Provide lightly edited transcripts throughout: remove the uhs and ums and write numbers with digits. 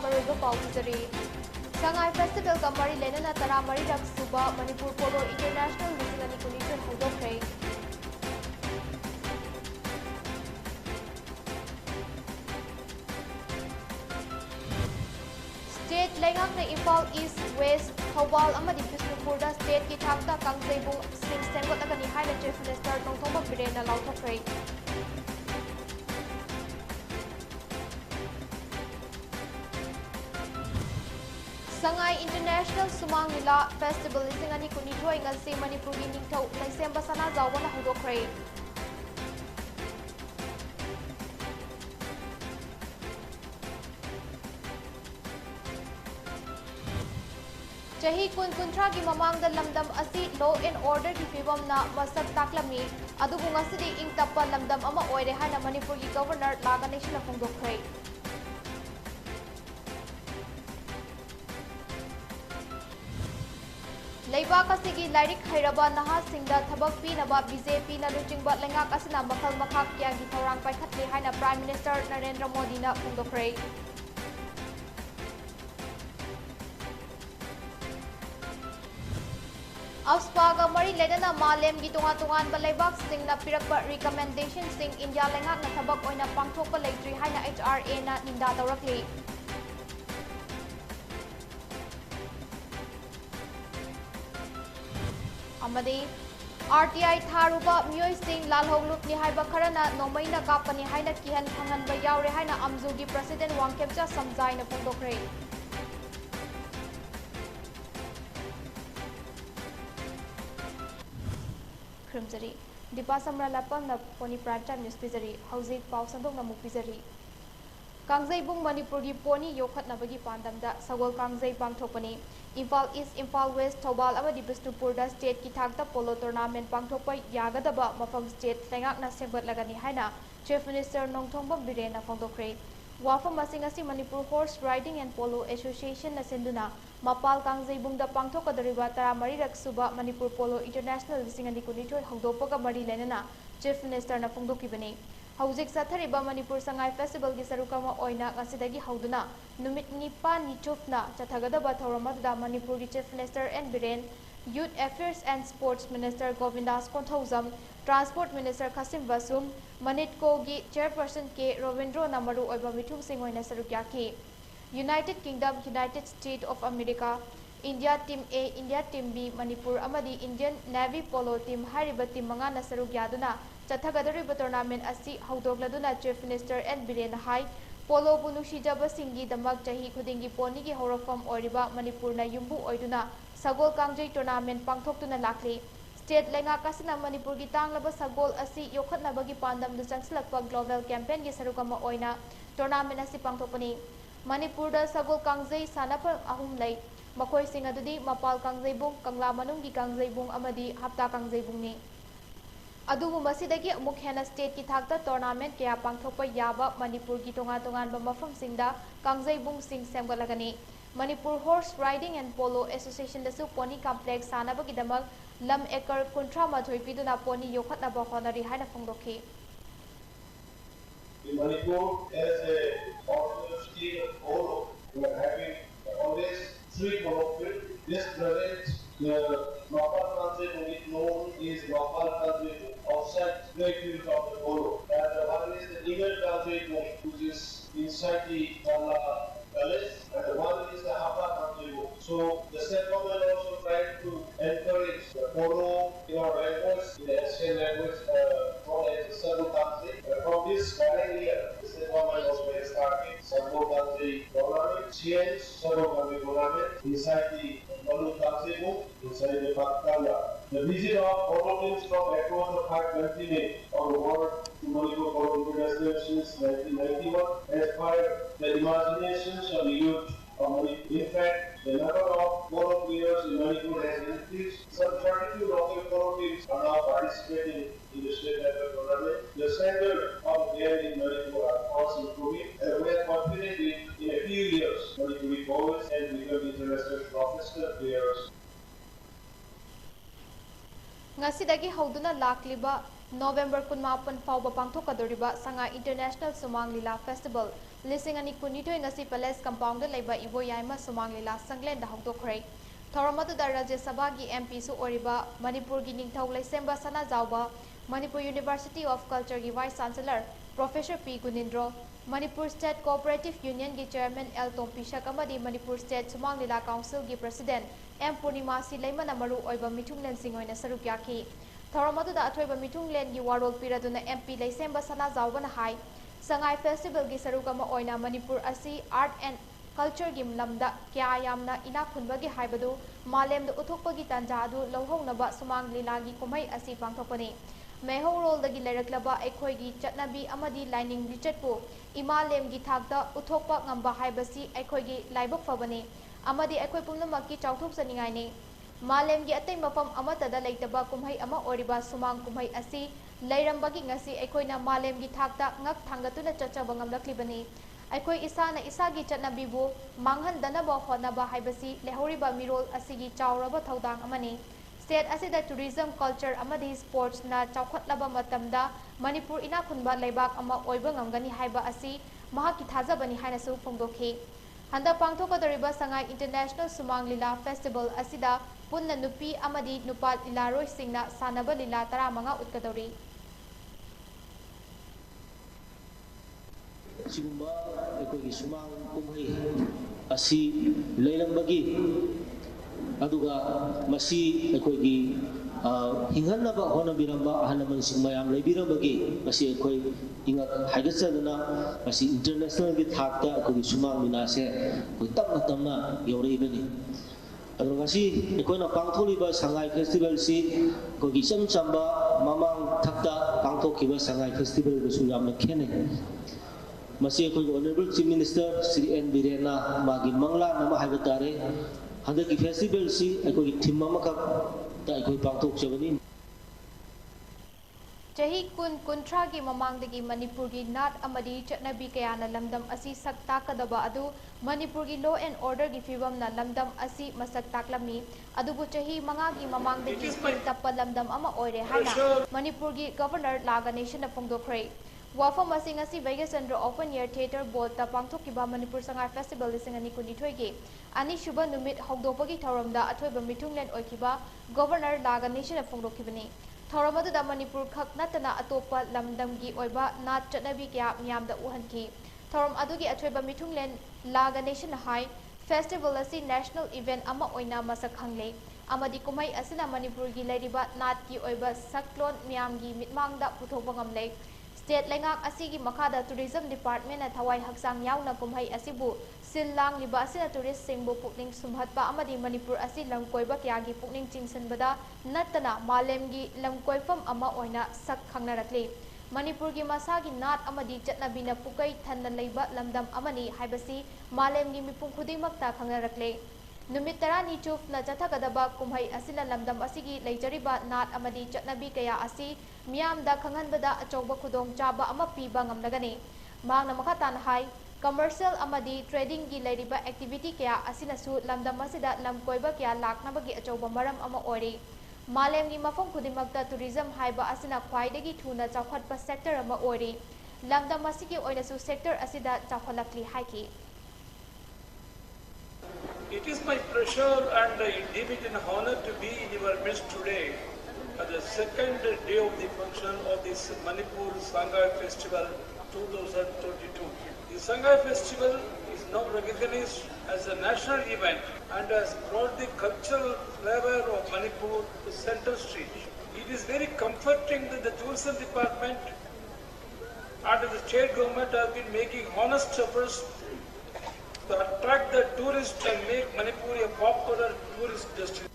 मरुब पाउजरी Sangai festival का मरी लेना तरा मरी रक सुबह मणिपुर पोलो इंटरनेशनल लिसिंगनी कुनिचुन होदोखरे स्टेट लेंगाक ने इम्फाल ईस्ट वेस्ट थौबाल अमदी बिष्णुपुर स्टेट की थाकता कांगजेबु सिंह सेंगोटगनी हाइना चीफ मिनिस्टर नोंथोंबा बिरेना लाउथोखरे संगाई इंटरनेशनल सुमांग लीला फेस्टिवल लिसिंगनी कुनिथोय ngasi मणिपुर की निंगथौ लैसेम बसना जावना होदोखरे चही कुंथ्रा की ममांग लमदम असी लॉ एंड ऑर्डर की फिवम ना मसक ताकलमी अदुबु ngasi इंग तप्पा लमदम अमा ओइरे हाना मणिपुर की गवर्नर लागनेशन फोंदोखरे लेबाक असिगी लाइरिक हैरबा नहासिंगदा थबक पीनबा बीजेपी ना लुचिंगबा लेंगाक असना मखल मखा क्या की थौरांग पाइखतले हाइना प्राइम मिनिस्टर नरेंद्र मोदी ना फोंदोखरे अफ्सपागा मरी लेना मालेम की तोंगा तोंगान बलेबाक सिंगना पिरकबा रिकमेंडेशन सिंग इंडिया लेंगाक ना थबक ओइना पांगथोकबा लेट्री हाइना HRA ना निंदा तौरकली अमदी RTI थारुबा मियोय सिंह लालहोगलुपनी हाइबा खरना नोमैना कापनी हाइना किहन खंगनबा यावरे हाइना अमजुगी प्रेसिडेंट वांगकेपचा समजाइना फोंदोखरे खरमजरी दीपा समराइलाटपम ना पोनी प्राइम टाइम न्यूज पिजरी हौजिक पाउ संदोंग ना मुपिजरी कांगजेबुंग मणिपुर की पोनी योखतनबगी पांदमदा सगोल कांगजे पांगथोपनी इम्फाल ईस्ट इम्फाल वेस्ट थौबाल अमदी बिष्णुपुर स्टेट की थाकता पोलो टूर्नामेंट पांगथोप यागदबा मफम स्टेट लेंगाकना सेंगोटलगनी हाइना चीफ मिनिस्टर नोंथोंबम बिरेना फोंदोखरे वाफम असिंगसी Manipur horse riding and polo association नसेंदुना मपाल कांगजेबुंगदा पांगथोकदरिबा तरामरीरक सुबा मणिपुर पोलो इंटरनेशनल लिसिंगनी कुनिथोय हौदोपगा मरी लेना चीफ मिनिस्टर ना फोंदोकिबनी हौजिक साथरिबा मणिपुर संगाई फेस्टिवल की सरुकमा ओइना ngasiदagi हौदुना नुमित निपा निचुपना चथगदबा थौरमदा मणिपुर की chief minister N Biren youth affairs and sports minister Govindas Konthoujam transport minister Khashim Vashum मनिटको की चेयरपर्सन के रोविंद्रो नमरु ओइबा मिथुम सिंह ओइना सरुक्याखी United Kingdom United State of America India team A India team B Manipur अमदी इंडियन नेवी पोलो टीम हारिबा टीम मंगा ना सरुक्यादुना चथगदरिब टूर्नामेंट असी हौदोगलदुना चीफ मिनिस्टर एन बिरेन हाई पोलो बुनुशीजबसिंगीदमक चही खुदिंगी पोनी की हौरफम ओरिबा मणिपुर ना युम्बु ओइदुना सगोल कांगजई टूर्नामेंट पांगथोक्तुना लाखली स्टेट लेंगाकासिना मणिपुर की तांगलब सगोल असी योखतनबगी पांदम चंगसलकपा ग्लोबल कैंपेन की सरुकमा ओइना टूर्नामेंट असी पांगथोपनी मणिपुर सगोल कांगजई सानफल अहुम लई मखोइसिंग अदुदी मपाल कांगजईबुंग कंगला मनुंगी कांगजईबुंग अमदी हप्ता कांगजईबुंगनी अदुबु मसिदगी अमुक हेना स्टेट की थाकता टूर्नामेंट क्या पांगथोपा याबा मणिपुर की तोंगा तोंगानबा मफमसिंगदा कांगजईबुंग सिंह सेमगलगनी Manipur horse riding and polo association दसु पोनी कॉम्प्लेक्स सानबगीदमक लम एकर 13 पीदुना पोनी योखतनबा होनरी हाइना फोंदोखी In Manipur, as a university of polo, we are having always 3 polo fields. This presents the local country known is local country outside the field of the polo. And the one is the legal country which is inside the palace, and the one is the Hapa country. So the state government also tried to encourage the polo in our language, in the Asian language, known as the Sabu country. From this current year, the state government also started Sabu country tournament, change Sabu country tournament inside the Malu country book, inside the Pakistana. The visit of polo teams from across the 5 continents of the world to Manipur Polo International since 1991 has fired the imaginations of the youth of Manipur. In fact, the number of polo players in Manipur has increased. Some 32 local polo teams are now participating in the state level tournament. The standard of game in Manipur are also improving, and we are confident in a few years Manipuri boys and become international professional players. ngasi dagi hauduna lakliba November 18 fauba pangthokadoriba Sanga International Sumang Lila Festival Lising ani kunitoi ngasi Palace Compound da laiba Iboyaima Sumang Lila Sanglen da hongdokhrei Thoramadu da Rajya Sabha gi MP su oriba Manipur gi ningthau laisemba sana jawba Manipur University of Culture gi Vice Chancellor Professor P Gunindro Manipur State Cooperative Union gi Chairman L Tompisak amadi Manipur State Sumang Lila Council gi President M Purnima si leimana maru oiba mithunglen singoina saruk yakhi Thoramadu da athoiba mithunglen gi warol piraduna MP laisemba sana jawbana hai Sangai Festival gi sarukama oina Manipur asi art and culture gi lamda kya yamna ina khunba gi haibadu malem da uthokpa gi tanja adu lohongnaba Sumang Lila gi kumai asi pangthokpani Meho role dagi leraklaba ekhoi gi chatnabi amadi lining richard pu imalem gi thakta uthokpa ngamba haibasi ekhoi gi laibok fabani amadi ekhoi pumnamak ki chauthok saningai ne Malem gi atay mafam amata da leitaba kumhai ama oriba Sumang kumhai asi leirambagi ngasi ekoina malem gi thakta ngak thangatuna chachaba ngamlaklibani aikoi isana isagi chatnabibu manghan danaba honaba haibasi lehoriba mirol asigi chawraba thaudang amani state asida tourism culture amadi sports na chawkhatlaba matamda Manipur ina khunba leibak ama oiba ngamgani haiba asi mahaki thajabani haina su phongdokhi handa pangthokadoriba Sangai International Sumang Lila Festival asida punna nupi amadi nupa ilaroi singna sanaba lila 15 utkadori Sigumba ekoi sumang kumhai asi leilambagi aduga masi ekoi gi hinganaba hona biramba ahanaman singmayam leibirambagi masi ekoi ingat haigatsadana masi international gi thakta ekoi sumang minase koi tamna yoreibani adugasi ekoina pangtholiba Sangai Festival si kogi chamchamba mamang thakta pangthokiba Sangai Festival su yamna khene masi ekoi honorable chief minister Sri N Birena magi mangla nama haigatare handaki festival si ekoi thimma makak ta ekoi pangthok chabani Jahi kun kuntra gi mamangdagi Manipur gi nat amadi chatnabi kayana lamdam asi sakta kadaba adu Manipur gi law and order gi fibam na lamdam asi masak taklamni adubu jahi manga gi mamangdagi tappa lamdam ama oire haina Manipur gi governor laga nation na pongdokhrei wafam asing asi Vegas Chandra Open Air Theatre Board ta pangthokiba Manipur Sangai Festival lising ani kunithoi gi ani shuba numit hogdopagi thoramda athoiba mithunglen oikiba governor laga nation na pongdokhibani Thoramadu da Manipur khak natana atopa lamdamgi oiba nat chatnabi kya miyamda uhanki Thoram adugi athoiba mithunglen laga nation high festival asi national event ama oina masak hangle amadi kumai asina Manipur gi lairiba nat ki oiba saklon miyamgi mitmangda puthoba ngamle state lengak asigi makada tourism department na thawai haksang yauna kumhai asibu sillang liba asina tourist singbu pukning sumhatpa amadi Manipur asi langkoiba kyagi pukning chingsanbada natana malemgi langkoifam ama oina sak khangnarakli Manipur gi masagi nat amadi chatnabina pukai thanna leiba lamdam amani haibasi malemgi mipung khudingmakta khangnarakle numit tarani chuf na chathakadaba kumhai asina lamdam asigi leijariba nat amadi chatnabi kaya asi miyamda khanganbada achauba khudong chaba ama piba ngamlagani mangna makhatan hai commercial amadi trading gi leiriba activity kaya asina su lamdam asida lamkoiba kaya laknabagi achauba maram ama ori malemgi mafam khudimakta tourism haiba asina khwaidagi thuna chawkhatpa sector ama ori lamdam asigi oina su sector asida chawkhalakli haiki It is my pleasure and indeed an honor to be in your midst today at the second day of the function of this Manipur Sangai Festival 2022. The Sangai Festival is now recognized as a national event and has brought the cultural flavor of Manipur to center street. It is very comforting that the tourism department and the state government have been making honest efforts to attract the tourists and make Manipur a popular tourist destination.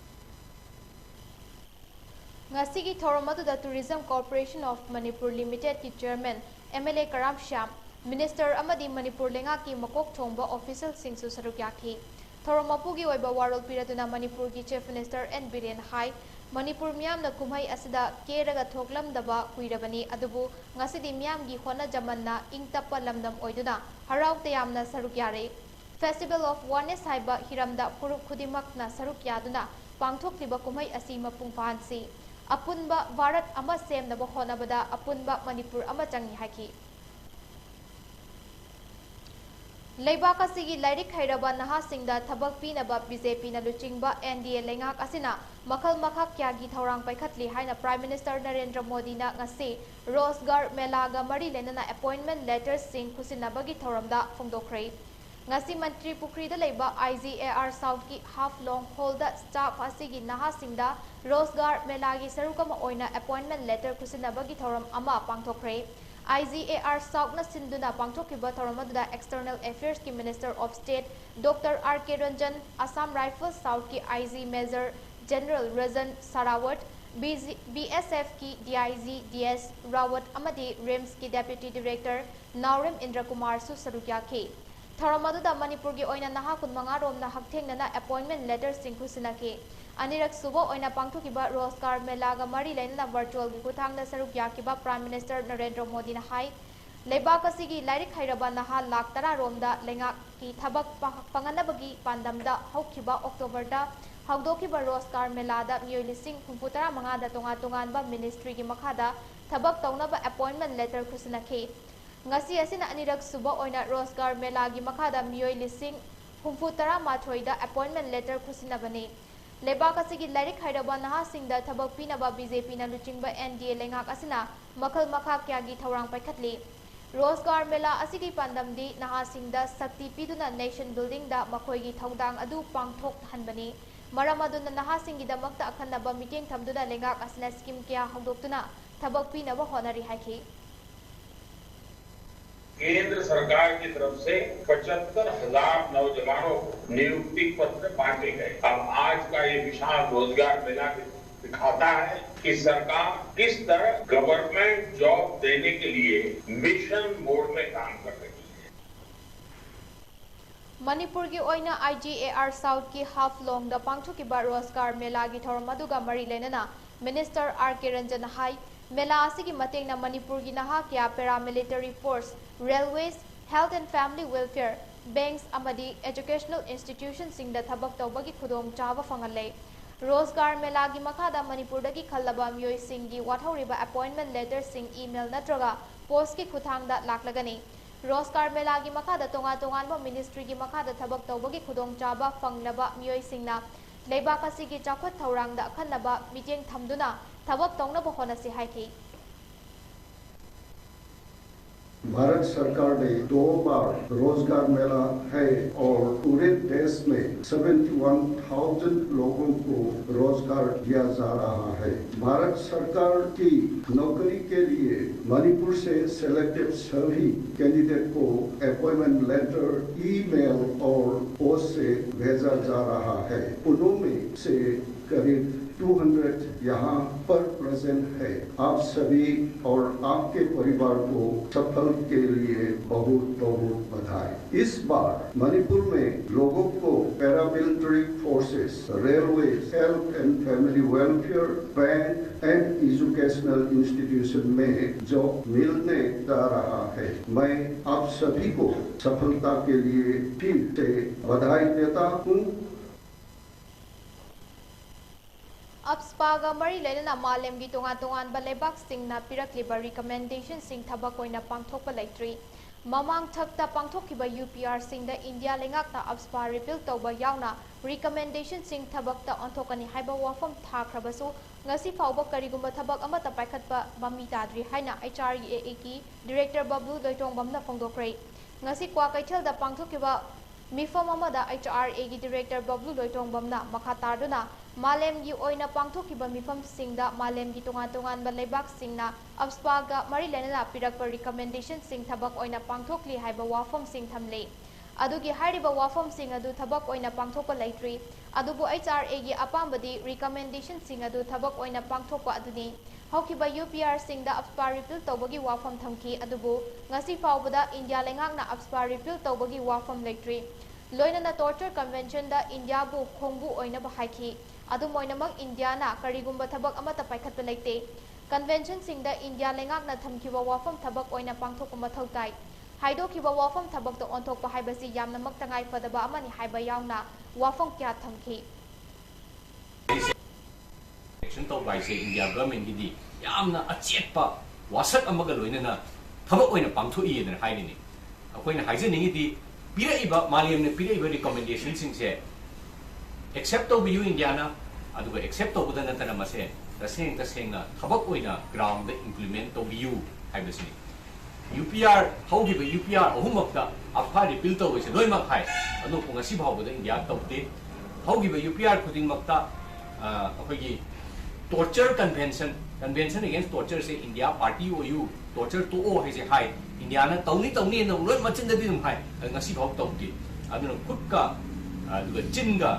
Ngasigi Thoramadu the Tourism Corporation of Manipur Limited ki Chairman MLA Karam Shyam Minister amadi Manipur lengaki makok thongba official singsu sarukyaki Thoramapu gi oiba warol piratuna Manipur ki Chief Minister N Biren Hai Manipur miyam na kumhai asida keraga thoklam daba kuirabani adubu ngasidi miyam gi khona jamanna ingtappa lamdam oiduna harau tayamna sarukyare Festival of Oneness haiba hiramda purup khudimakna saruk yaduna pangthokliba kumhai asi mapung pahansi अपुनबा भारत अमा सेमनबा होनबदा अपुनबा मणिपुर अमा चंगी hockey लेबाक असिगी lyric हैरबा नहासिंगदा थबक पीनबा BJP न लुचिंगबा NDA लेंगाक असिना मखल मखा क्यागी थौरांग पैखतली हाइना prime minister Narendra Modi ना ngasi रोजगार मेलागा मरी लेना अपॉइंटमेंट लेटर सिंग खुसिनबगी थौरमदा फोंदोखरे ngasi मंत्री पुखरीदा लेबा IGAR साउथ की हाफ लॉन्ग हॉलदा स्टाफ असिगी नहासिंगदा रोजगार मेलागी सरुकम ओइना अपॉइंटमेंट लेटर खुसिनबगी थौरम अमा पांगथोखरे IGAR South na sinduna pangthokiba thoramadda External Affairs ki Minister of State Dr. R.K. Ranjan, Assam Rifles South ki IG Major General Rajan Sarawat, BSF ki DIG DS Rawat amadi RIMS ki Deputy Director Naurim Indra Kumar su sarukya ke thoramadda Manipur gi oina naha kunmanga rom na hakthengna appointment letter singku sinake अनिरक सुबो ओइना पांगथोकिबा रोजगार मेलागा मरी लेना virtual की कुथांगदा सरुक याकिबा prime minister Narendra Modi ना high लेबाक असिगी lyric हैरबा नहा लाख 10 रोमदा लेंगा की थबक पंगनबगी पांदमदा हौखिबा अक्टोबरदा हौदोकिबा रोजगार मेलादा मियोय लिसिंग 35 दा तोंगा तोंगानबा मिनिस्ट्री की मखादा थबक तौनबा अपॉइंटमेंट लेटर खुसनखे ngasi asina anirak suba oina रोजगार मेलागी मखादा मियोय लिसिंग 35 दा अपॉइंटमेंट लेटर खुसिनबने लेबाक असिगी लाइरिक हैरबा नहासिंगदा थबक पीनबा बीजेपी ना लुचिंगबा एनडीए लेंगाक असिना मखल मखा क्यागी थौरांग पैखतली रोजगार मेला असिगी पांदमदी नहासिंगदा शक्ति पीदुना नेशन बिल्डिंग दा मखोयगी थौदांग अदु पांगथोक हनबनी मरम अदुना नहासिंगी दमकता अखन्नबा मीटिंग थमदुना लेंगाक असिना स्कीम क्या हौदोक्तुना थबक पीनबा होनरी हाइखी केंद्र सरकार की तरफ से 75,000 नौजवानों को नियुक्ति पत्र बांटे गए। अब आज का ये विशाल रोजगार मेला दिखाता है कि सरकार किस तरह गवर्नमेंट जॉब देने के लिए मिशन मोड में काम कर रही है। मणिपुर की ओइना IGAR साउथ की हाफ लॉन्ग द पांगथोकिबा रोजगार मेला की थौरमदुगा मरी लेना मिनिस्टर R.K. रंजन हाई मेला असिगी मतेंगना मणिपुर की नहा क्या paramilitary force railways health and family welfare banks अमदी एजुकेशनल इंस्टीट्यूशन सिंग द थबक तौबगी खुदोंग चाबा फंगले रोजगार मेला की मखादा मणिपुर दगी खल्लबा मियोय सिंगी वाथौरिबा अपॉइंटमेंट लेटर सिंग ईमेल नत्रगा पोस्ट की खुथांगदा लाकलगनी रोजगार मेला की मखादा तोंगा तोंगानबा मिनिस्ट्री की मखादा थबक तौबगी खुदोंग चाबा फंगलबा मियोय सिंगना लेबाक असिगी चाखत थौरांगदा अखन्नबा मीटिंग थमदुना थबक तौनबा होनसी हाइकी भारत सरकार ने 2 बार रोजगार मेला है और पूरे देश में 71,000 लोगों को रोजगार दिया जा रहा है। भारत सरकार की नौकरी के लिए मणिपुर से सिलेक्टेड सभी कैंडिडेट को अपॉइंटमेंट लेटर ईमेल और पोस्ट से भेजा जा रहा है। उनमें से करीब 200 यहाँ पर प्रेजेंट है। आप सभी और आपके परिवार को सफल के लिए बहुत बहुत बधाई। इस बार मणिपुर में लोगों को paramilitary forces, railway, health and family welfare, bank and educational institution में जॉब मिलने जा रहा है। मैं आप सभी को सफलता के लिए फिर से बधाई देता हूँ। अब स्पागा मरी लेना मालेम की तोंगा तोंगान बलेबाक सिंगना पिरकलिबा रिकमेंडेशन सिंग थबक ओइना पांगथोकपा लेट्री ममांग थक्ता पांगथोकिबा UPR सिंगदा इंडिया लेंगाकना अब स्पा रिपील तौबा यावना रिकमेंडेशन सिंग थबकता ऑन्थोकनी हाइबा वाफम थाख्रबसु ngasi fauba karigumba thabak amata paikhatpa mami tadri haina HREA की डायरेक्टर बबलू लोइटोंग बमना फोंदोखरे ngasi kwa kaithel da pangthokiba मिफम अमदा HRA की डायरेक्टर बबलू लोइटोंग बमना मखा तारदुना मालेम की ओइना पांगथोकिबा मिफम सिंगदा मालेम की तोंगान तोंगान बलेबाक सिंगना अब्सपागा मरी लेना पिरकपा रिकमेंडेशन सिंग थबक ओइना पांगथोकली हाइबा वाफम सिंग थमले अदुगी हाइरिबा वाफम सिंग अदु थबक ओइना पांगथोकपा लेट्री अदुबु HRA की अपांबदी रिकमेंडेशन सिंग अदु थबक ओइना पांगथोकपा अदुनी हौकिबा UPR सिंग दा अब्सपा रिपील तौबगी वाफम थमकी अदुबु ngasi फाउबदा इंडिया लेंगाकना अब्सपा रिपील तौबगी वाफम लेट्री लोइनना टॉर्चर कन्वेंशन दा इंडिया बु खोंगबु ओइना बहाइखी अदुम ओइनमक इंडिया ना करिगुंबा थबक अमता पाइखत लेते कन्वेंशन सिंग दा इंडिया लेंगाकना थमकीबा वाफम थबक ओइना पांगथोक मथौ ताई हाइदोकिबा वाफम थबक तो ऑन्थोकपा हाइबसी यामनमक तंगाई फदबा अमनि हाइबा यावना वाफम क्या थमकी protection to by say India government gidi yamna achepa wasak amaga loinana thabak oina pangthoi den haidini akoina haijeningi di piraiba maliamne piraiba recommendation sing se accept to you Indiana aduga accept to budana tana mase tasengna thabak oina ground the implement to you haibasini UPR how give UPR ahumapta apha repeal to wese loimak hai anu pungasi bhawda India tawte how give UPR khuding makta akoigi torture convention against torture say India party OU torture to o hai se hai India na tawni no loi machin da dum hai ngasi bhaw tawti aduna khudka aduga chinga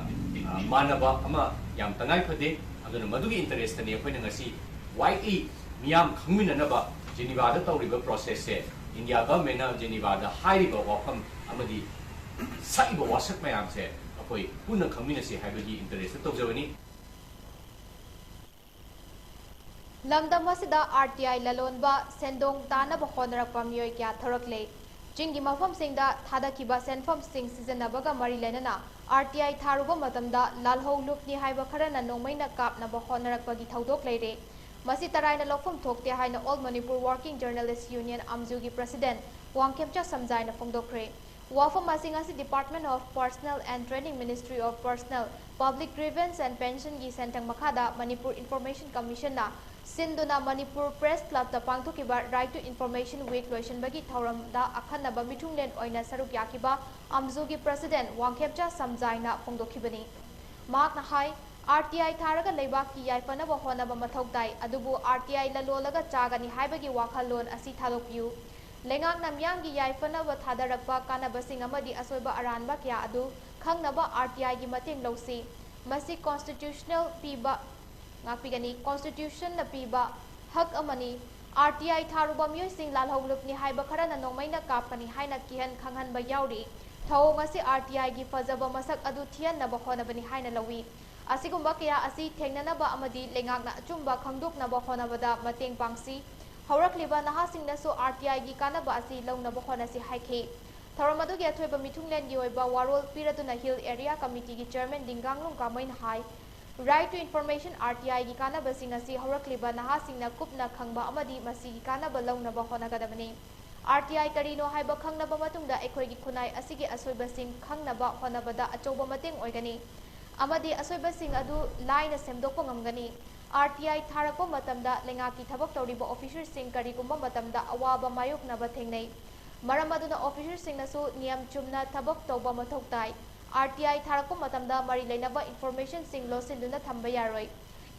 manaba ama yam tangai phade aduna madugi interest ne akoina ngasi YE miyam khangmina ba Geneva da tawriba process se India government na Geneva da hairiba wafam amadi saiba wasak mayam se akoi puna khangmina se haibagi interest tawjawani lamdam asida RTI lalonba sendong tanaba honarakpa miyoi kya thorakle jingi mafam singda thadakiba senfam sing sizanabaga mari lenana RTI tharuba matamda lalhou lupni haiba kharana nongmaina kapnaba honarakpagi thaudok leire masi taraina lokfam thokte haina All Manipur Working Journalists Union Amzugi President Wangkemcha Samjaina Phongdokre wafam masingasi Department of Personnel and Training Ministry of Personnel Public Grievance and Pension gi sentang makhada Manipur Information Commission na Sinduna Manipur Press Club da pangthokiba Right to Information Week loisanbagi thauramda akhanaba mithunglen oina saruk yakiba Amzugi President Wangkemcha Samjaina Phongdokhibani makna hai RTI tharaga leibaki yaifanaba honaba mathau tai adubu RTI lalolaga chagani haibagi wakhalon asi thalokpiu lengak namyanggi yaifanaba thadarakpa kanabasing amadi asoiba aranba kya adu khangnaba RTI gi mateng losi masi constitutional piba ngakpigani constitution na piba hak amani RTI tharuba miyoi sing lalhowlupni haiba kharana nongmaina kapani haina kihan khanghan ba yauri thau ngasi RTI gi fajaba masak adu thian na ba honabani haina lawi asigumba kya asi thengnanaba amadi lengakna achumba khangdoknaba honabada mateng pangsi haurakliba nahasingnasu RTI gi kanaba asi launaba honasi haikhe tharamadu gi athoiba mithunglen gi oiba warol piraduna hill area committee gi chairman dinganglung kamain hai Right to Information RTI gi kanaba singasi haurakliba nahasingna kupna khangba amadi masi gi kanaba launaba honagadabani RTI karino haiba khangnaba matungda ekhoi gi khunai asigi asoiba sing khangnaba honabada achoba mateng oigani amadi asoiba sing adu laina semdokpa ngamgani RTI tharako matamda lengaki thabak tawriba officer sing karigumba matamda awaba mayoknaba thengnei maramaduna officer sing nasu niyam chumna thabak tawba mathau tai RTI tharako matamda mari leinaba information sing losinduna thamba yaroi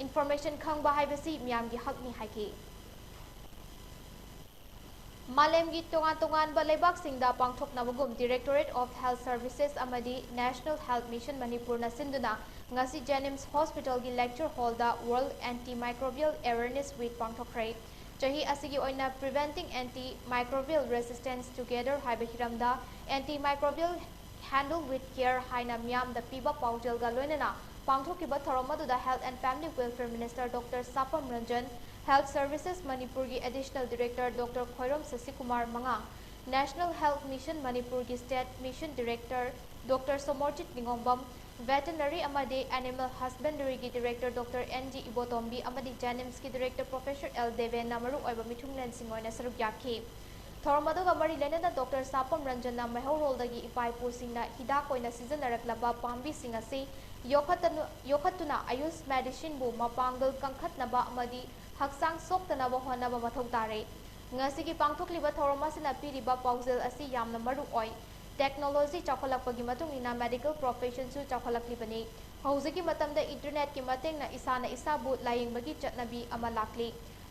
information khangba haibasi miyamgi hakni haiki Malemgi tongan balebak singda pangthoknabagum Directorate of Health Services amadi National Health Mission Manipur na sinduna ngasi Jenims Hospital gi lecture hall da World Antimicrobial Awareness Week pangthokrai chahi asigi oina preventing antimicrobial resistance together haiba hiramda antimicrobial handle with care haina miyam da piba paujel ga loinana pangthokiba thoramadu da Health and Family Welfare Minister Dr. Sapam Ranjan Health Services Manipur gi Additional Director Dr. Khoirom Sasikumar Mangang, National Health Mission Manipur gi State Mission Director Dr. Somorjit Ningombam, Veterinary amadi Animal Husbandry gi Director Dr. N.G. Ibotombi amadi Jenims gi Director Professor L. Deven namaru oiba mithunglen singoina saruk yakhi. Thoramadu ga mari lenana Dr. Sapam Ranjan na mahorol dagi ipaipu singna hidak oina sijanaraklaba pambi singasi yokhatuna ayush medicine bu mapangal kangkhatnaba amadi haksang soktanaba honaba mathau tare ngasigi pangthokliba thoramasina piriba paujel asi yamna maru oi technology chakholakpagi matungina medical profession su chakholaklibani hauzigi matamda internet ki matengna isana isabu layingbagi chatnabi ama lakli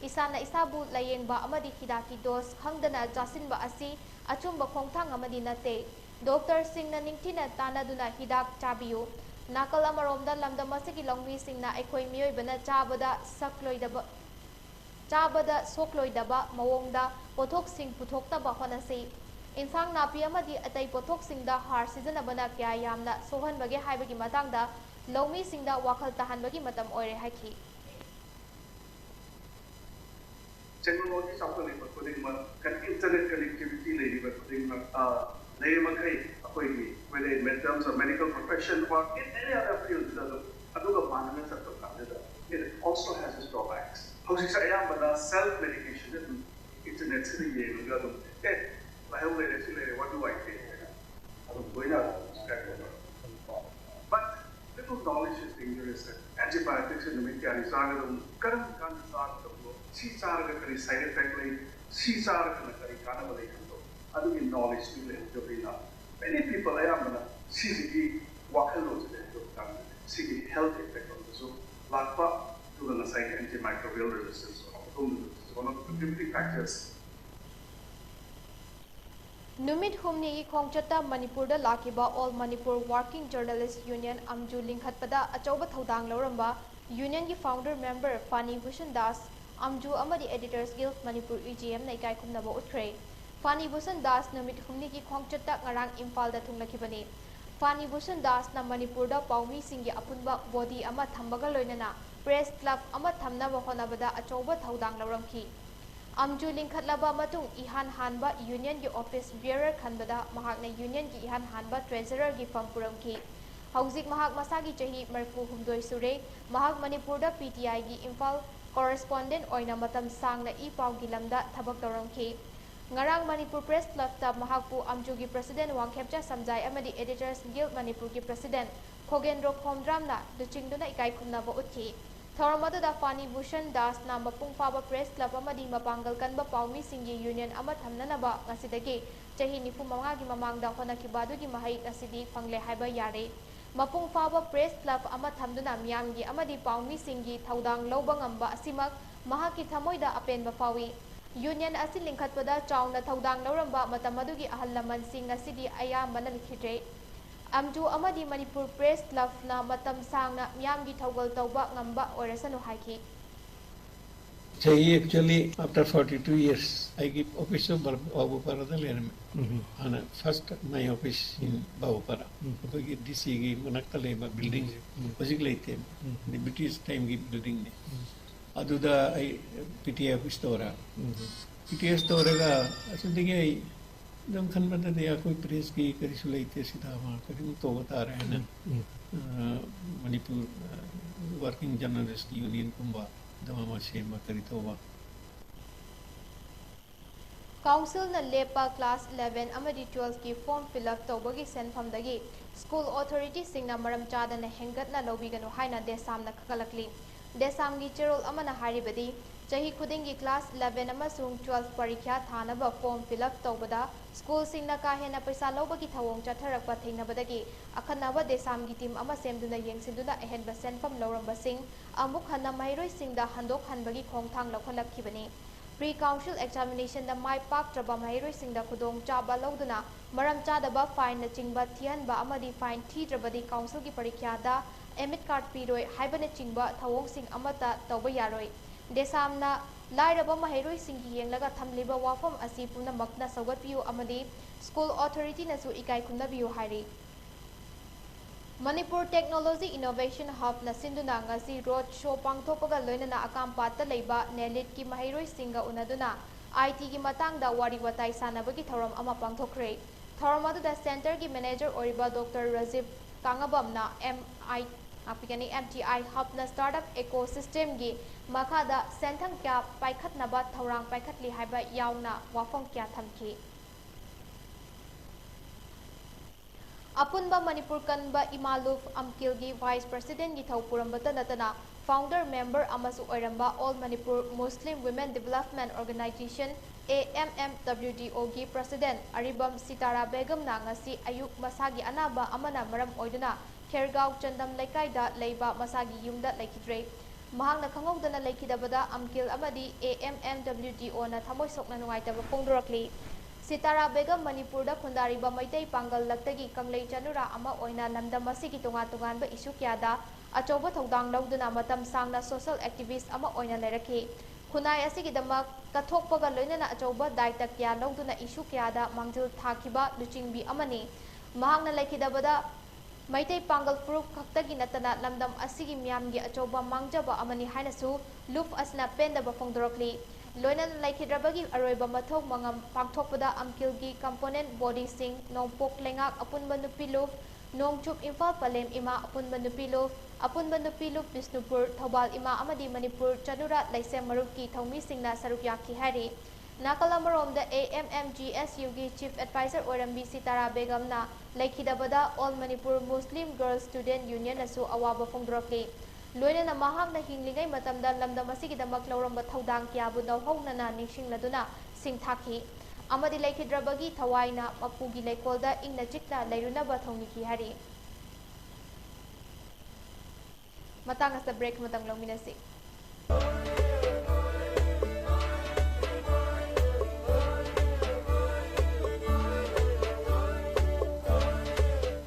isana isabu layengba amadi hidaki dose khangdana jasinba asi achumba khongthang amadi nate doctor singna ningthina tanaduna hidak chabiyu nakal amaromda lamdamasigi longmi singna ekhoi miyoi bana chabada sokloidaba mawongda pothok sing puthoknaba honasi insang napi amadi atai pothok singda har sijanabana kya yamna sohanbage haibagi matangda longmi singda wakhal tahanbagi matam oire haiki technology sample putting kan internet connectivity lady putting whether in terms of medical profession or in any other field aduga manana satto it also has its drawbacks. How's self-medication? Internet what do I take? But little knowledge is dangerous. Antibiotics in the media is current side effect knowledge many people health effect on the so LATPA to the antimicrobial resistance one of the contributing factors. Numit humni khongchata Manipur da lakiba All Manipur Working Journalist Union amju lingkhatpada achoba thodang loramba union ki founder member Fani Bhushan Das amju amadi Editors Guild Manipur EGM na ikai khumnaba utkre. Fani Bhushan Das numit humni ki khongchata ngarang Imphal da thunglakibani. Fani Bhushan Das na Manipur da paumi singgi apunba body ama thambaga loinana press club ama thamnaba honabada achoba thodang loramki. Amju lingkhatlaba matung ihan hanba union ki office bearer khanbada mahakna union ki ihan hanba treasurer ki fam puramki. Hauzik mahak masagi chahi marfu humdoi sure mahak Manipur da PTI ki Imphal correspondent oina matam sangna I pau gi lamda thabak tawramki. Ngarang Manipur Press Club ta mahakpu amju ki president Wangkhepcha Samjai amadi Editors Guild Manipur ki president Khogendro Khomdramna duchingduna ikai khumnaba uthi. Thoramadu da Fani Bhushan Das na mapung faba Press Club amadi mapangal kanba paumi singgi union ama thamnanaba ngasidagi chahi nifu manga gi mamangda honakibadu gi mahai ngasidi phangle haiba yare. Mapung faba Press Club ama thamduna miyamgi amadi paumi singgi thaudang lawba ngamba asimak mahaki thamoida apenba fawi. Union asi lingkhatpada chauna thaudang lawramba matamadugi ahal laman sing ngasidi ayambana likhidre. Amju amadi Manipur Press Club na matam sangna miyamgi thaugal tauba ngamba orasanu haiki. Actually, after 42 years, I give office of Babupara and first my office in Babupara. This is Manaktalema building, basically the British time building. Aduda I PTA office tora. PTA store something दम खनबंद दिया कोई press की करिसुलाइते सीधा वहाँ करीब तो बता रहे हैं मणिपुर वर्किंग जर्नलिस्ट यूनियन कुंभा दमामा शेमा करी तो वहाँ Council na lepa class 11 amadi 12 ki form fill up tawbagi senfam dagi school authority singna maram chada na hengat na lobiganu haina desam na kakalakli desam gi cherol amana haribadi chahi khudingi class 11 amasung 12 parikya thanaba form fill up tawbada school singna ka hena paisa lobagi thawong chatharakpa thengnabadagi akhanaba desam gi team ama semduna yengsinduna ahenba senfam loramba sing amuk hanna mairoi singda handok hanbagi khongthang lokhalakibani pre-council examination da mai pak traba mairoi singda khudong chaba loduna maram chadaba fine na chingba thianba amadi fine thi trabadi council gi parikya da emit card piroi haibana chingba thawong sing amata tawba yaroi desamna lairaba mairoi singgi yenglaga thamliba wafam asi puna makna sagatpiu amadi school authority na su ikai kunnabiu hairi Manipur Technology Innovation Hub na sinduna ngasi road show pangthopaga loinana akampata leiba nelit ki mahairoi singa unaduna IT ki matangda wari watai sanabagi thoram ama pangthokre thoram adu da center ki manager oriba Dr. Rajiv Kangabam na MTI Hub na startup ecosystem gi makada senthang kya paikhat naba thorang paikhatli haiba yauna wafong kya thamki Apunba Manipur kanba Imaluf Amkilgi Vice President gi Thaupuramata natana founder member amasu oiramba All Manipur Muslim Women Development Organization AMMWDO gi President Aribam Sitara Begum na ngasi ayuk masagi anaba amana maram oiduna Khergaon Chandam Laikai leiba masagi yumda laikidre mahang na khangawdana laikidabada Amkil amadi AMMWDO na thamoi sokna nungaitaba pongdorakli Sitara Begum Manipur da khundariba maitai pangal laktagi kanglei chanura ama oina lamdam asigi tongan ba issue kyada achoba thodang lawduna matam sangna social activist ama oina leraki khunai asigi dama kathokpaga loinana achoba daita kya lawduna issue kyada mangjil thakiba luchingbi amani mahangna laikidabada maitai pangal proof khaktagi natana lamdam asigi myamgi achoba mangjaba amani hainasu luf asna penda ba phongdorokli Loina laikhidrabagi aroiba mathok mangam pangthokpada amkilgi component body sing nongpok lengak apunba nupilu Nongchup Imphal Palem Ima Apunba Nupilup Bisnupur Thobal Ima Amadi Manipur Chanurat Laisem Maruki Thomi Singna Sarup Yaki Hari Nakalamarom the AMMGSU Chief Advisor Orambi Sitara Begamna Laikidabada All Manipur Muslim Girls Student Union Asu Awaba Fongdrokli Loina Mahang na hingligay matamda lamda masigidamak lauramba thaudang kiabu daw hognana ningsingladuna singthaki amadi laikhidrabagi thawaina mapugi laikolda ingna jikna lairunaba thongniki hari matang sa break matang longminasi.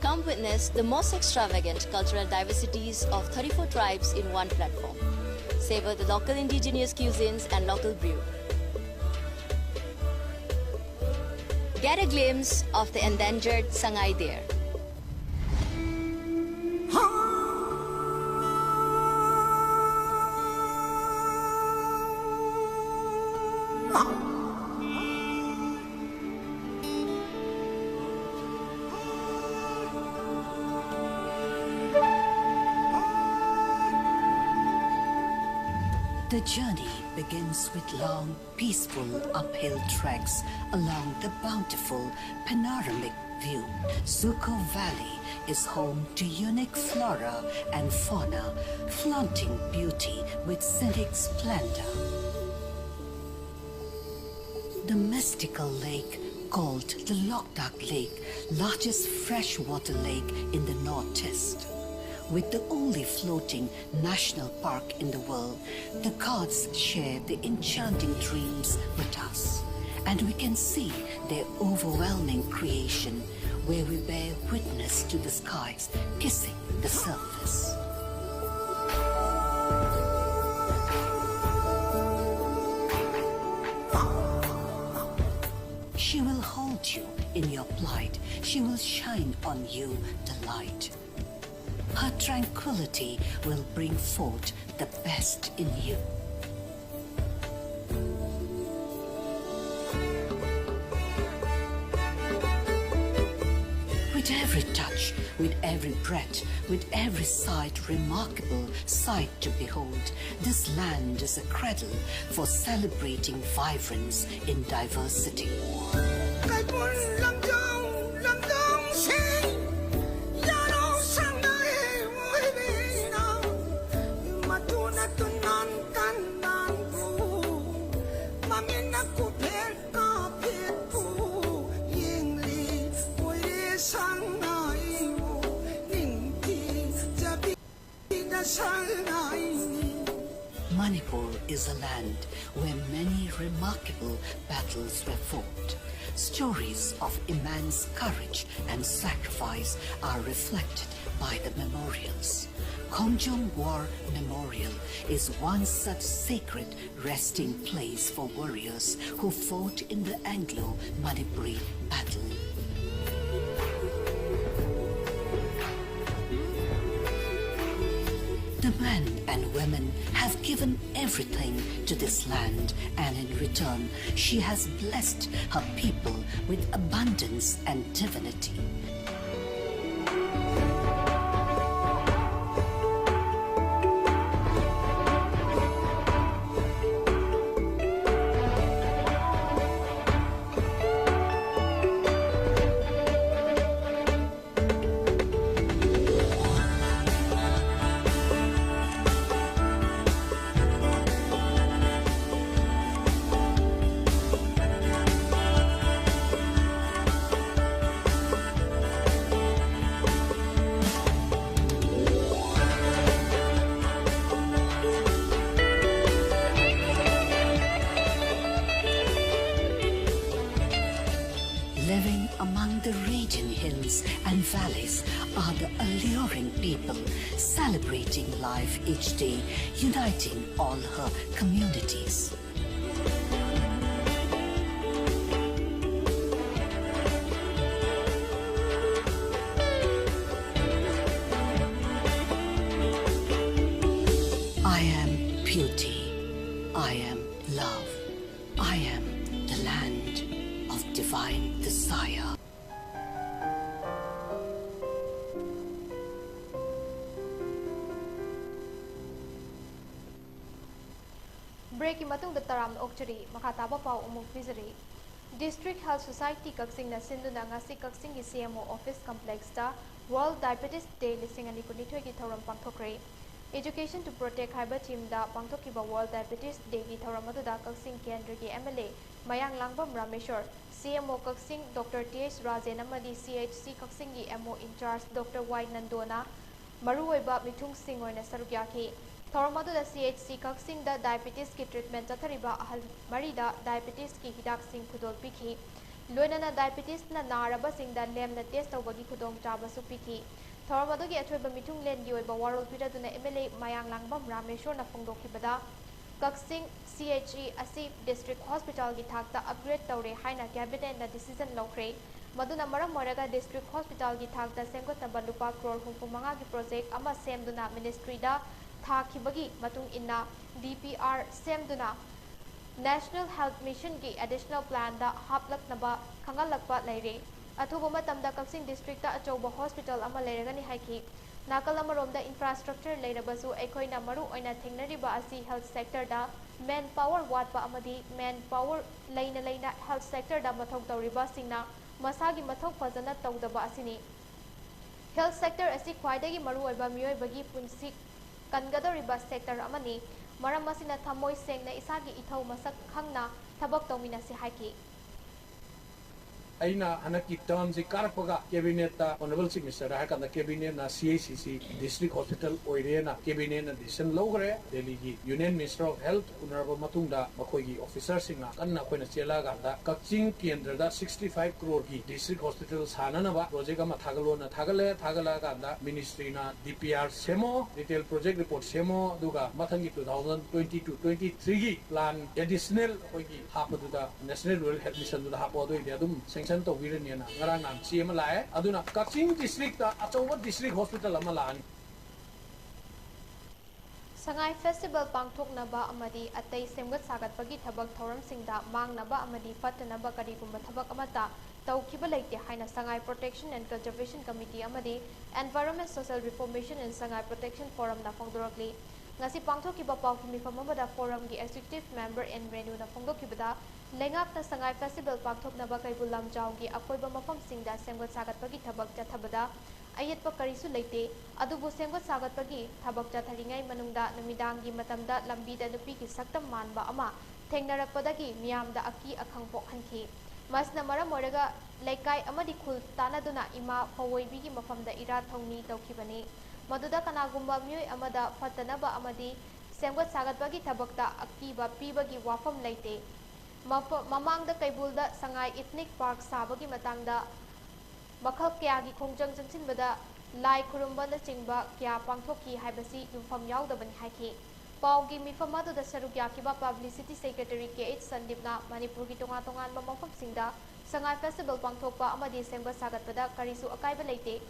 Come witness the most extravagant cultural diversities of 34 tribes in one platform. Savor the local indigenous cuisines and local brew. Get a glimpse of the endangered Sangay deer. The journey begins with long, peaceful uphill treks along the bountiful panoramic view. Zuko Valley is home to unique flora and fauna, flaunting beauty with scenic splendor. The mystical lake called the Loktak Lake, largest freshwater lake in the northeast. With the only floating national park in the world, the gods share the enchanting dreams with us. And we can see their overwhelming creation, where we bear witness to the skies kissing the surface. She will hold you in your plight. She will shine on you the light. Her tranquility will bring forth the best in you. With every touch, with every breath, with every sight, remarkable sight to behold, this land is a cradle for celebrating vibrance in diversity. Manipur is a land where many remarkable battles were fought. Stories of immense courage and sacrifice are reflected by the memorials. Kongjong War Memorial is one such sacred resting place for warriors who fought in the Anglo-Manipuri battle. The men and women have given everything to this land, and in return, she has blessed her people with abundance and divinity. Living among the raging hills and valleys are the alluring people, celebrating life each day, uniting all her communities. I am beauty. I am love. I am the land of divine desire. break ki matung da taram okchari makata ba pau umuk vizari District Health Society Kaksing na sinduna ngasi Kaksing gi CMO office complex da World Diabetes Day lising ani kunithoi gi thoram pangthokre Education to Protect haiba team da pangthokiba World Diabetes Day gi thoram adu da Kaksing Kendra gi MLA Mayang Langbam Rameshwar CMO Kaksing Dr. T.S. Rajen amadi CHC Kaksing gi MO in charge Dr. Y Nandona maruoiba mithung sing oina sarugyaki thoramadu da CHC Kaksing da diabetes ki treatment chathariba ahal marida diabetes ki hidak sing khudol pikhi loinana diabetes na naraba sing da lem na test tawbagi khudong chaba su pikhi thoramadu gi athoiba mithung len gi oiba warol piraduna MLA Mayang Langbam Rameshwar na phongdokhibada Kaksing CHE asi district hospital gi thakta upgrade tawre haina cabinet na decision lokre maduna maram moraga district hospital gi thakta semgotnaba lupa crore 35 gi project ama semduna ministry da thakibagi matung inna DPR semduna National Health Mission gi additional plan da haplaknaba khangalakpa leire athuba matamda Kaksing district ta achauba hospital ama leiragani haiki nakal amaromda infrastructure leirabasu ekoina maru oina thengnariba asi health sector da manpower watpa amadi manpower leina health sector da mathok tawriba singna masagi mathok fazana tawdaba asini health sector asi khwaidagi maru oiba miyoibagi punsi kangadoriba sector amani maram asina thamoi sengna isagi ithau masak khangna thabak tawmina si haiki aina anaki term ji karpaga cabinet ta honorable chief minister ha kana cabinet na CACC district hospital oirena cabinet na decision logre Delhi gi union minister of health unarba matungda makoi gi officer singa kanna koina chela ga da Kaksing kendra da 65 crore gi district hospital sanana ba project ama thagala ga da ministry na DPR semo detail project report semo duga mathangi 2020 to 23 gi plan additional koi gi hapadu da national rural health mission da hapo do ide adum sanction to wiraniana ngarang nam CM lae aduna Kaksing district ta achowa district hospital ama lan Sangai Festival pangthoknaba amadi atai semgat sagatpagi thabak thoramsingda mangnaba amadi fattanaba karigumba thabak amata tawkiba leite haina Sangai Protection and Conservation Committee amadi Environment Social Reformation and Sangai Protection Forum na phongdorakli ngasi pangthokiba pawki mifamabada forum gi executive member en Renu na phongdokibada lengak na Sangai Festival pangthoknaba kaibul lamjaw gi akoiba mafamsingda semgat sagatpagi thabak chathabada ayetpa karisu leite adubu semgat sagatpagi thabak chatharingai manungda namidangi matamda lambida nupi ki saktam manba ama thengnarakpadagi miyamda aki akhang pokhanki masna maram moraga laikai amadi khul tanaduna ima phawoibi gi mafamda ira thongni tawkhibani maduda kanagumba myoi amada fatanaba amadi semgat sagatpagi thabakta akiba pibagi wafam leite mamangda kaibulda Sangai Ethnic Park sabagi matangda makhal kya gi khongjang jangsinbada lai khurumba na chingba kya pangthoki haibasi yumfam yaudabani haiki paugi mifamadu da sarugya kiba publicity secretary KH Sandipna Manipur gi tonga mamafam singda Sangai Festival pangthokpa amadi semba sagatpada karisu akaiba leite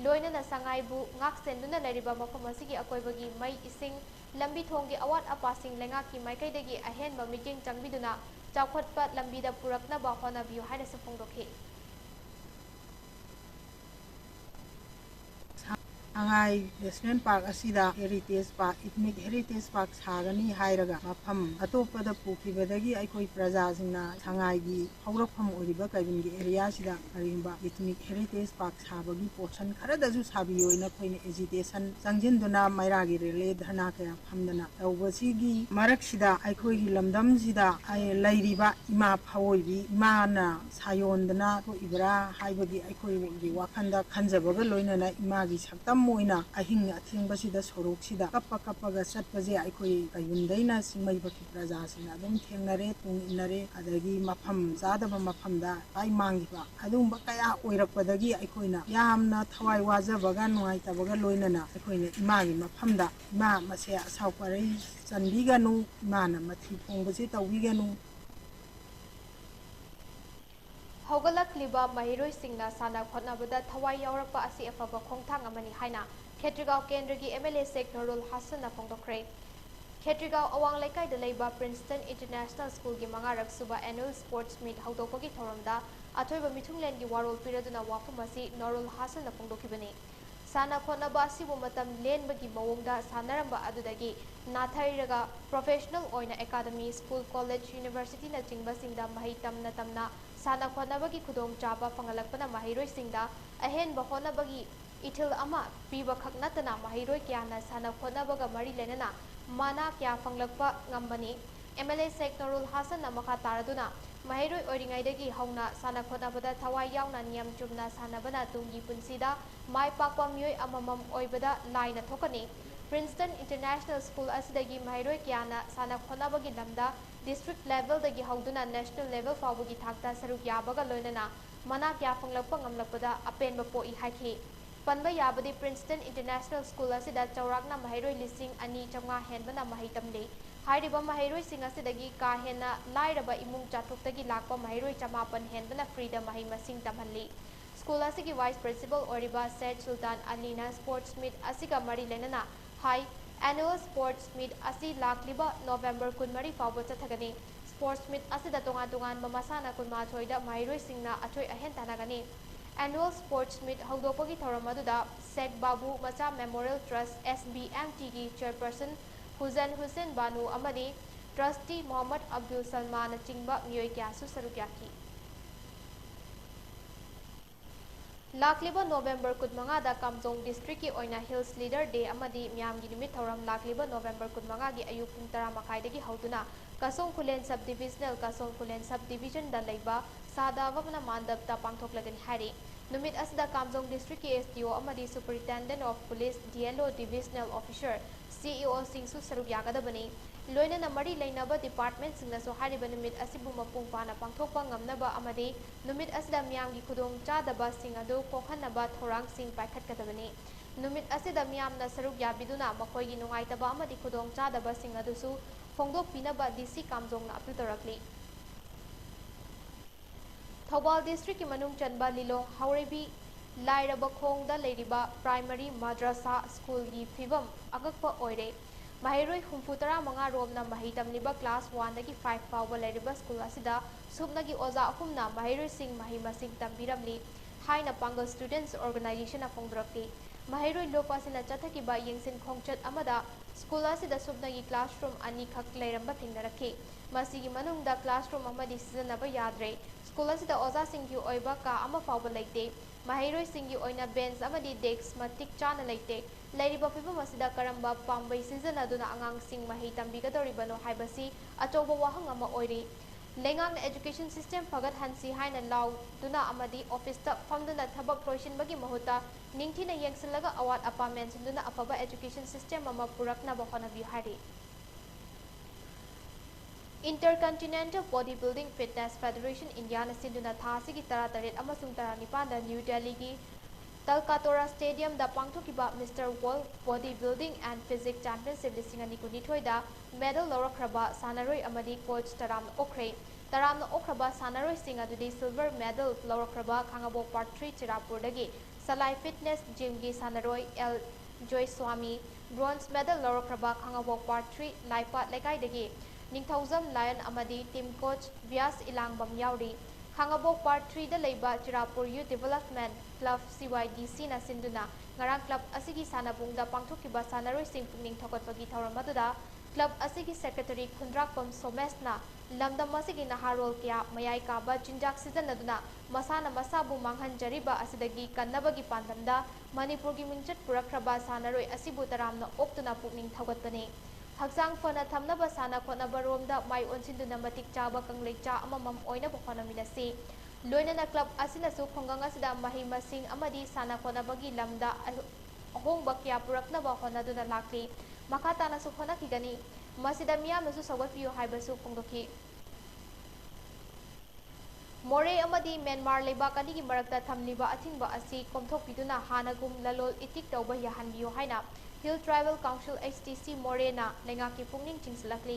loina na Sangai bu ngak senduna leriba mafam asigi akoibagi mai ising lambi thonggi awat apasing lenga ki maikaidagi ahen ba meeting changbiduna chawkhatpa lambida purakna ba honabiu haina se phongdokhi Sangai National Park asida Heritage Park Ethnic Heritage Park sagani hairaga mafam atopada pukibadagi aikoi praja singna Sangai gi hawrakpham oriba kaibingi area sida karimba Ethnic Heritage Park sabagi portion kharadaju sabiyoina khoine agitation changjinduna mairagi rele dharna kaya phamdana tawbasigi marak sida aikoi gi lamdam sida ai lairiba ima phawoibi mana sayondana ko ibra haibagi aikoi gi wakhanda khanjabaga loinana imagi saktam moina ahing athengba sorok sida kappa ga chatpaje aikoi kayundaina singmai baki praja sina adum thengnare tung inare adagi mafam zadaba mafamda ai mangiba adum bakaya oirakpadagi aikoina yamna thawai wajabaga nuai tabaga loinana aikoina imagi mafamda ma mase asau parai chanbiganu mana mathi phongbaje tawbiganu Haugalakliba mahiroi singna sana khotnabada thawai yaurakpa asi afaba khongthang amani haina Khetrigao Kendragi MLA Sek Nurul Hassan na phongdokre Khetrigao awang laikai da leiba Princeton International School gi mangarak suba annual sports meet haudokpagi thoramda athoiba mithunglen gi warol piraduna wafam asi Nurul Hassan na phongdokibani sana khonaba asibu matam lenbagi mawongda sanaramba adudagi nathayraga professional oina academy school college university na chingbasingda mahi tamna sana khonabagi khudong chaba fangalakpana mahiroi singda ahen ba khonabagi ithil ama piba khaknatana mahiroi kyana sana khonabaga mari lenana mana kya fanglakpa ngambani MLA Sektorul Hasan na makha taraduna mahiroi oringaidagi hauna sana khonabada thawai yauna niyam chumna sanabana tungi punsida mai pakpa myoi amamam oibada laina thokani Princeton International School asidagi mahiroi kyana sana khonabagi lamda district level dagi hauduna national level fawagi thakta saruk yabaga loinana mana kya fanglakpa ngamlakpada apenba poi haiki panba yabadi Princeton International School asida chaurakna mahiroi lising ani chamga henbana mahitamle हाइरिबा महैरोई सिंग असिदगी का हेना लाइरबा इमुंग चाथुक्तगी लाकपा महैरोई चमापन हेनबना फ्रीडम महै मसिंग तमहल्ली स्कूल असिगी वाइस प्रिंसिपल ओरिबा सेठ सुल्तान अलीना स्पोर्ट्स मीट असिगा मरी लेनना हाई एनुअल स्पोर्ट्स मीट असि लाकलिबा नवंबर 12 फावबा चथगनी स्पोर्ट्स मीट असिदा तोंगान तोंगान मसाना कुनमाथोइदा महैरोई सिंगना अथोइ अहेन तनागनी एनुअल स्पोर्ट्स मीट हौदोपगी थौरम अदुदा शेख बाबू मचा मेमोरियल ट्रस्ट SBMT की चेयरपर्सन हुसैन हुसैन बानू अमदी ट्रस्टी मोहम्मद अब्दुल सलमान चिंबा मियोय क्यासु सरुक्याकी लाकलिबा नवंबर 15 दा कामजोंग डिस्ट्रिक्ट की ओइना हिल्स लीडर डे अमदी म्याम गी निमित थौरम लाकलिबा नवंबर 15 गी अयुक पुंग 10 मखाइदगी हौदुना कसोंग खुलेन सब डिविजनल कसोंग खुलेन सब डिविजन दा लेबा सादावबना मानदब ता पांगथोकलगन हारि नुमित असदा कामजोंग डिस्ट्रिक्ट की SDO अमदी superintendent of police DLO divisional officer CEO सिंगसु सरुक यागदबनी लोइना मरी लेनबा डिपार्टमेंट सिंगसु हारिबा नुमित असिबु मपुंग पाना पांगथोकपा ngamnaba amadi numit asida miyamgi khudong chadaba sing adu kokhanaba thorang sing paikhatkadabani numit asida miyamna saruk yabiduna makoigi nungaitaba amadi khudong chadaba sing adusu phongdok pinaba DC kamjong na api torakli Thobal district ki manung chanba lilong haurebi लाइरबा खोंगदा लेरिबा primary madrasa school की फिवम अगकपा ओइरे mahiroi हुमफुतरा मंगा रोमना मही तमलिबा class 1 दगी 5 फावबा लेरिबा school असिदा सुबनगी ओजा अहुमना mahiroi सिंग मही मसिंग तंबिरमली हाइना पांगल स्टूडेंट्स ऑर्गेनाइजेशन अफोंगद्रक्ति mahiroi लोपासिना चथकिबा यंगसिन खोंगचत अमदा स्कूल असिदा सुबनगी क्लासरूम अनि खक लेरंबा थिंगनरखि मसिगी मनुंगदा क्लासरूम अमदी सिजनबा याद्रे स्कूल असिदा ओजा सिंगी ओइबा का अमा फावबा लेते mahiroi singi oina bench amadi desk matik chana leite leiriba phibam asida karamba pambai season aduna angang sing mahi tambiga doribano haibasi achoba wahang ama oiri lengang education system fagat hansi haina law duna amadi office ta famduna thabak loisin bagi mahuta ningthina yengsilaga award apa mention duna afaba education system ama purakna bahona bi hari Intercontinental Bodybuilding Fitness Federation India na sinduna thasi ki tarat amasung taranipan da New Delhi ki Talkatora Stadium da pangthokiba Mr. World Bodybuilding and Physics Championship lisingani kunithoi da medal lawrakraba sanaroi amadi coach taram okraba sanaroi sing adudi silver medal lawrakraba khangabo part 3 Chirapur dagi Salai Fitness Gym gi sanaroi L Joy Swami bronze medal lawrakraba khangabo part 3 Laipa lekai dagi Ningthauzam Lion Amadi team coach Vyas Ilangbam Yauri Khangabok part 3 da leiba Chirapur Youth Development Club CYDC na sinduna ngarang club asigi sanabung da pangthokiba sanaroi sing pungning thokotpagi thauramatuda club asigi secretary Khundrakpam Somesna lamdam asigi naharol kya mayai kaba chinjak season aduna masana masabu manghanjariba asidagi kannabagi pandamda Manipur gi mingchat purakraba sanaroi asibu taramna oktuna pungning thokotpani Haksang fana thamnaba sana khonaba romda mai onsinduna matik chaba kangleicha amamam oina bokhona minasi loinana club asina su khongang asida mahi masing amadi sana khonabagi lamda ahongba kya puraknaba honaduna lakli makhatana su khona kigani masida miyamnasu sawatpiyo haibasu phongdoki More amadi Myanmar leibak anigi marakta thamliba athingba asi komthokpiduna hanagum lalol itik tawba yahanbiyo haina Hill Tribal Council HTC Morena lengaki pungning chingslakli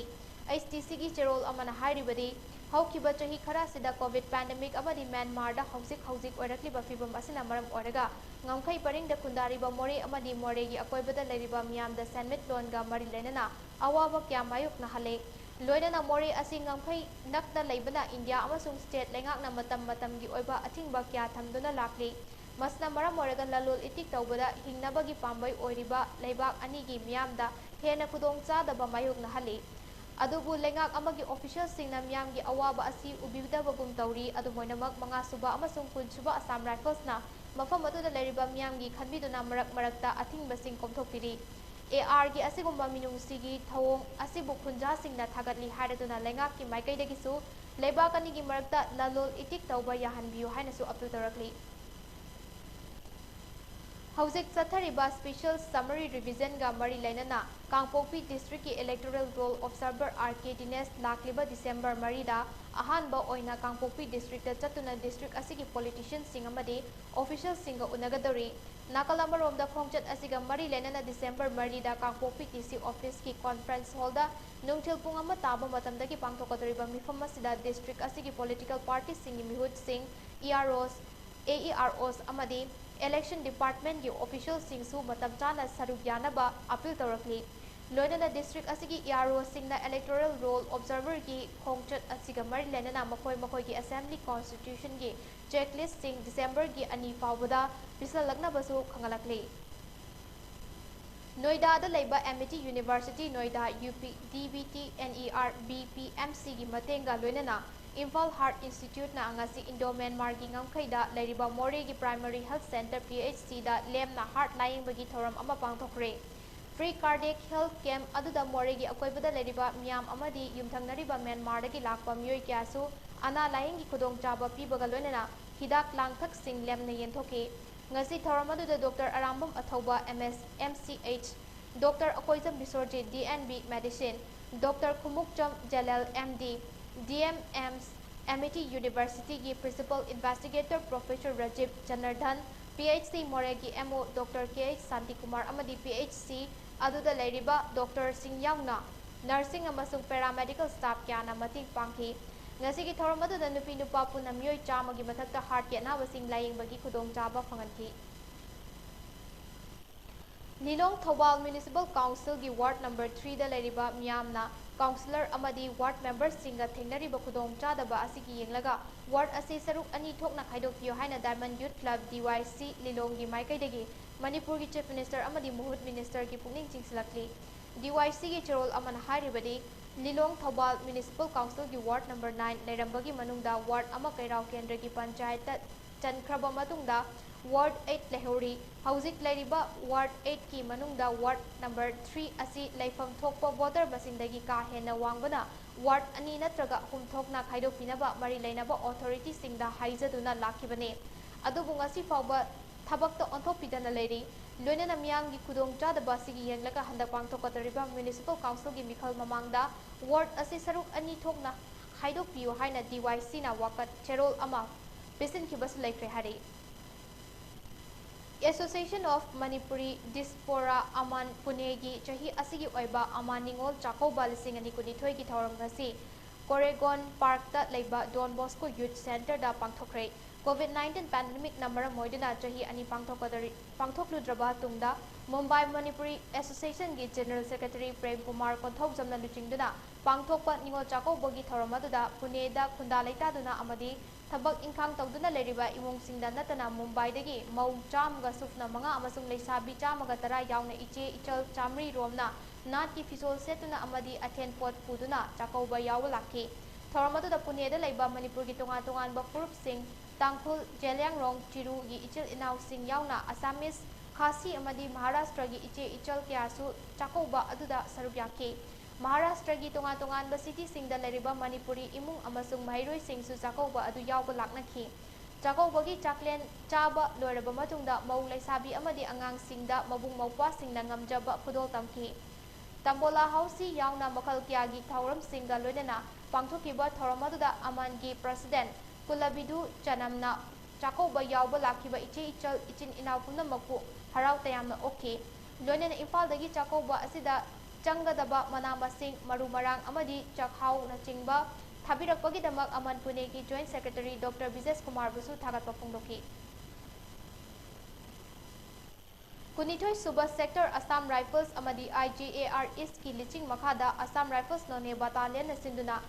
HTC gi cherol amana hairibadi haukiba chahi khara sida covid pandemic amadi Myanmar da hauzik oirakliba fibam asina maram oraga ngamkhai paring da kundariba more amadi more gi akoibada leriba miyam da sanmit lon ga mari lenana awaba kya mayuk na hale loinana more asi ngamkhai nakna leibana India amasung state lengak na matam gi oiba athingba kya thamduna lakli masna maram oraga lalol itik tawbada hingnabagi pambai oiriba leibak anigi miyamda hena khudong chadaba mayokna hali adubu lengak amagi official singna miyamgi awaba asi ubidabagum tawri adu moinamak manga suba amasung kun suba Assam Rifles na mafam aduda leriba miyamgi khanbiduna marakta athingba sing komthokpiri AR gi asigumba minungsigi thawong asibu khunja singna thagatli haraduna lengak ki maikaidagisu leibak anigi marakta lalol itik tawba yahanbiyu hainasu appeal tarakli Hauzik Sathariba Special Summary Revision ga mari lainana Kangpokpi District ki Electoral Roll Observer RK Dines lakliba December marida ahanba oina Kangpokpi District ta chatuna district asigi politicians sing amadi officials singa unagadori nakalamba romda khongchat asiga mari lainana December marida Kangpokpi TC office ki conference hall da nungthil pung ama taba matamda ki pangthokadoriba mifam asida district asigi political parties singi mihut sing EROs AEROs amadi Election Department ki officials singsu matam chana saruk yanaba appeal tarakli loinana district asigi ERO singna electoral roll observer ki khongchat asiga mari lenana makoi ki assembly constitution ki checklist sing December ki ani fawbada bisalakna basu khangalakli Noida da leiba MIT University Noida UP DBT NER BPMC ki matenga loinana Imphal Heart Institute na angasi Indo-Myanmar gi ngamkhaida leiriba More gi Primary Health Center PHC da lemna heart lying bagi thoram ama pangthokre Free Cardiac Health Camp aduda More gi akoibada leiriba miyam amadi yumthangnariba Myanmar da gi lakpa myoi kyasu ana lying gi khudong chaba pibaga loinana hidak langthak sing lemna yenthoke ngasi thoram aduda Dr. Arambam Athauba MS MCH Dr. Akoijam Bisorje DNB Medicine Dr. Khumukcham Jalal MD DMM's Amity University ki Principal Investigator Professor Rajib Janardhan PhD Moregi MO Dr. K. Santikumar amadi PhD aduda leiriba Dr. Singyangna Nursing amasung paramedical staff kyana mating pangki ngasi ki thoram aduda nupi nupa puna myoi chamagi mathakta heart ki anabasing laying bagi khudong chaba phanganki Nilong Thawal Municipal Council ki Ward number 3 da leiriba miyamna Councillor amadi ward members singa thengnariba khudong chadaba asigi yenglaga ward asi saruk ani thokna khaidokpiyo haina Diamond Youth Club DYC Lilong gi maikaidagi Manipur ki Chief Minister amadi Muhut Minister ki pungning chingsilakli DYC gi cherol amana hairibadi Lilong Thawal Municipal Council ki Ward number 9 leirambagi manungda ward ama kairao kendra ki panchayat ta chankraba matungda Ward 8 lehori hauzik leiriba Ward 8 ki manungda Ward number 3 asi leifam thokpa voter basindagi ka hena wangbana Ward ani natraga hum thokna khaidokpinaba mari leinaba authority singda haijaduna lakhibane adubu ngasi fawba thabakta onthopidana leiri loinana miyamgi khudong chadaba sigi yenglaka handak pangthokadariba municipal council gi mikhal mamangda Ward asi saruk ani thokna khaidokpiyo haina DYC na wakat cherol ama besin kibas laikre hari Association of Manipuri Diaspora Aman Punegi Chahi Asigi Oiba Amaningol Chakoba Lising and Nikunithoi ki thoram ngasi Koregon Park ta leiba Don Bosco Youth Center da pangthokre COVID-19 pandemic namara moiduna chahi ani pangthokludraba tungda Mumbai Manipuri Association gi General Secretary Prem Kumar Konthok jamna luchingduna pangthokpa ningol chakoba gi thoram aduda Pune da khunda leitaduna amadi Thabak ingkang tawduna leiriba imung singda natana Mumbai dagi mau chamga sufna manga amasung leisabi chamaga tara yauna iche ichal chamri romna nat ki fisol setuna amadi athen pot puduna chakauba yawa lakhi thoramadu da Pune da leiba Manipur gi tongan ba furup sing tangkhul jelyang rong chiru gi ichil inaw sing yauna Assamese Khasi amadi Maharashtra gi iche ichal kyasu chakauba aduda saruk yakhi Maharashtra gi tongan ba city sing da leriba Manipuri imung amasung mairoi sing su chakauba adu yawba laknakhi chakauba gi chaklen chaba loiraba matungda mau leisabi amadi angang singda mabung maupa singna ngamjaba khudol tamki Tambola Hausi yauna makhal kya gi thauram singda loinana pangthokiba thoramadu aman gi president Kulabidu Chanamna chakauba yawba lakhiba iche ichal ichin inaw punamaku harau tayamna okay loinana Imphal dagi chakauba asida Changadaba Manamasing Marumarang Amadi Chakhau Nachingba Thabirakpagidamak Aman Pune ki Joint Secretary Dr. Bises Kumar Busu Thagatpa Phongdoki Kunithoi Suba Sector Assam Rifles Amadi IGAR East ki Liching Makhada Assam Rifles None Battalion Sinduna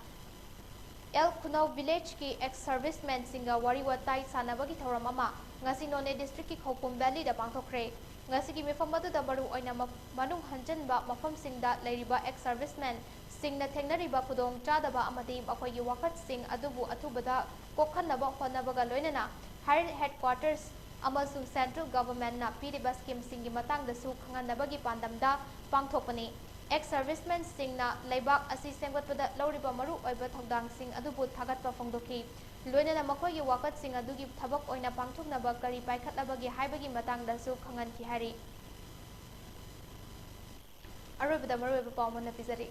El Kunau Village ki ex-servicemen singa wari watai sanabagi thoram ama ngasi None district ki Khopum Valley da pangthokre ngasi ki mifam aduda maru oina manung hanjanba mafamsingda leiriba ex servicemen singna thengnariba khudong chadaba amadi makhoi wakat sing adubu athubada kokhanaba honabaga loinana higher headquarters amasung central government na piriba scheme singi matangda su khanganabagi pandamda pangthokpani ex servicemen singna leibak asi sengwatpada lauriba maru oiba thogdang sing adubu thagatpa phongdoki loinana makhoi wakat sing adugi thabak oina pangthoknaba kari paikhatlabagi haibagi matangda su khangan ki hari arobada maru pawmana pizari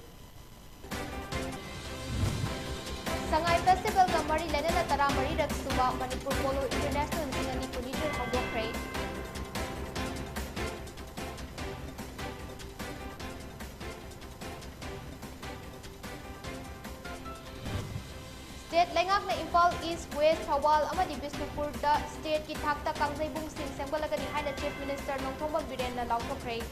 Sangai Festival ka mari lenana tara mari rak suba Manipur Polo International Singani Condition hongdokre State lengak na Impal East West Thawal amadi Bisnupur da state ki thakta Kangzaibung sing sengbalagani haina Chief Minister Nongthomba Biren na lauthokre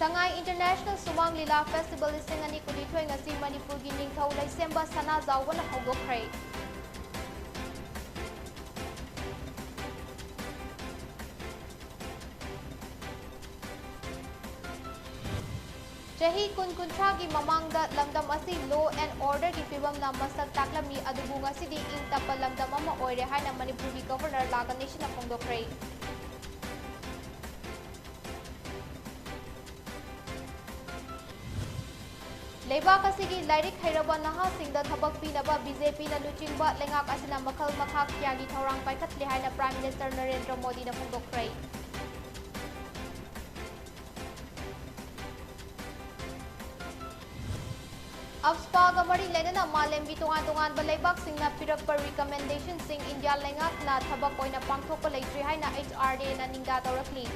Sangai International Sumang Lila Festival Singani Kudithoi ngasi Manipur gi ningthau laisemba sana zawwana hongdokre Chahi kuntra gi mamangda lamdam asi law and order ki fibam na masak taklami adubu ngasi di ing tapal lamdam ama oire haina Manipur gi governor laga nation hongdokre Leibak asigi lairik hairaba naha singda thabak pinaba BJP na luchingba lengak asina makhal makhak kyagi thorang paikhatle haina Prime Minister Narendra Modi na phongdokre Abspa gamari lenana malembi tungan balaibak singna pirakpa recommendation sing India lengak na thabak oina pangthokpa leitri haina HRD na ningda tawrakli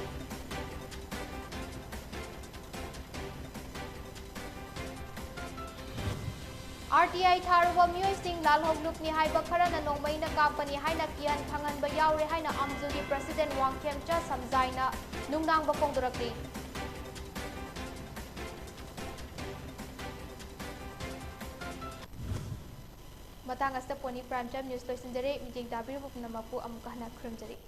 RTI tharuba mioi sing lalhogluk ni haiba kharana nongmai na kapani haina kian thangan ba yaure haina amzugi president Wangkhemcha samjaina nungnang ba phongdorakli matang asta poni prime time news loisinjare meeting tabir bukna mapu amukahna khurumjari